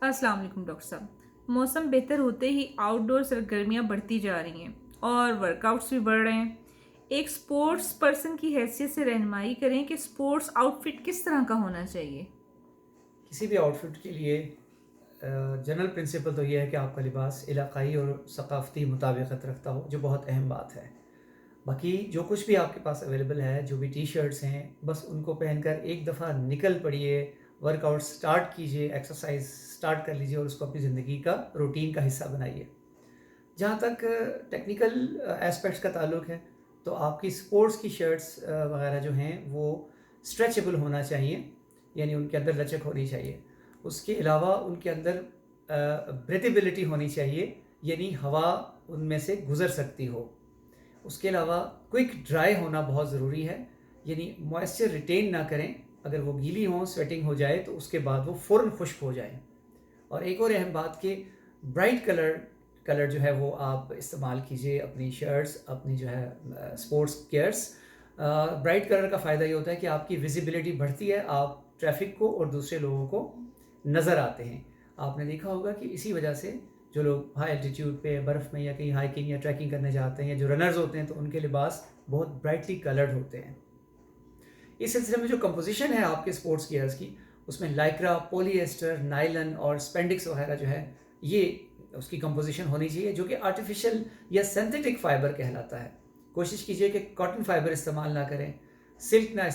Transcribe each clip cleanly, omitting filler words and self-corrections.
अस्सलाम वालेकुम डॉक्टर साहब। मौसम बेहतर होते ही आउटडोर सरगर्मियाँ बढ़ती जा रही हैं और वर्कआउट्स भी बढ़ रहे हैं। एक स्पोर्ट्स पर्सन की हैसियत से रहनुमाई करें कि स्पोर्ट्स आउटफिट किस तरह का होना चाहिए। किसी भी आउटफिट के लिए जनरल प्रिंसिपल तो ये है कि आपका लिबास इलाक़ाई और सकाफ़ती मुताबिकत रखता हो, जो बहुत अहम बात है। बाकी जो कुछ भी आपके पास अवेलेबल है, जो भी टी शर्ट्स हैं, बस उनको पहनकर एक दफ़ा निकल पड़िए, वर्कआउट स्टार्ट कीजिए, एक्सरसाइज स्टार्ट कर लीजिए और उसको अपनी ज़िंदगी का रूटीन का हिस्सा बनाइए। जहाँ तक टेक्निकल एस्पेक्ट्स का ताल्लुक है, तो आपकी स्पोर्ट्स की शर्ट्स वगैरह जो हैं वो स्ट्रेचेबल होना चाहिए, यानी उनके अंदर लचक होनी चाहिए। उसके अलावा उनके अंदर ब्रेथेबिलिटी होनी चाहिए, यानी हवा उनमें से गुज़र सकती हो। उसके अलावा क्विक ड्राई होना बहुत ज़रूरी है, यानी मॉइस्चर रिटेन ना करें। अगर वो गीली हों, स्वेटिंग हो जाए तो उसके बाद वो फ़ौरन खुश्क हो जाए। और एक और अहम बात कि ब्राइट कलर जो है वो आप इस्तेमाल कीजिए अपनी शर्ट्स, अपनी जो है स्पोर्ट्स केयर्स। ब्राइट कलर का फ़ायदा ये होता है कि आपकी विजिबिलिटी बढ़ती है, आप ट्रैफिक को और दूसरे लोगों को नज़र आते हैं। आपने देखा होगा कि इसी वजह से जो लोग हाई एल्टीट्यूड पे बर्फ़ में या कहीं हाइकिंग या ट्रैकिंग करने जाते हैं, या जो रनर्स होते हैं, तो उनके लिबास बहुत ब्राइटली कलर्ड होते हैं। इस सिलसिले में जो कंपोजिशन है आपके स्पोर्ट्स गियर्स की, उसमें लाइक्रा, पॉलीएस्टर, नायलन और स्पेंडिक्स वगैरह जो है, ये उसकी कंपोजिशन होनी चाहिए, जो कि आर्टिफिशियल या सिंथेटिक फाइबर कहलाता है। कोशिश कीजिए कि कॉटन फाइबर इस्तेमाल ना करें, सिल्क ना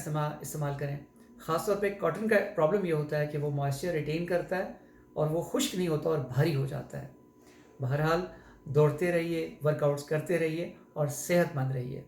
इस्तेमाल करें। ख़ासतौर पे कॉटन का प्रॉब्लम ये होता है कि वो मॉइस्चर रिटेन करता है और वो खुश्क नहीं होता और भारी हो जाता है। बहरहाल, दौड़ते रहिए, वर्कआउट्स करते रहिए और सेहतमंद रहिए।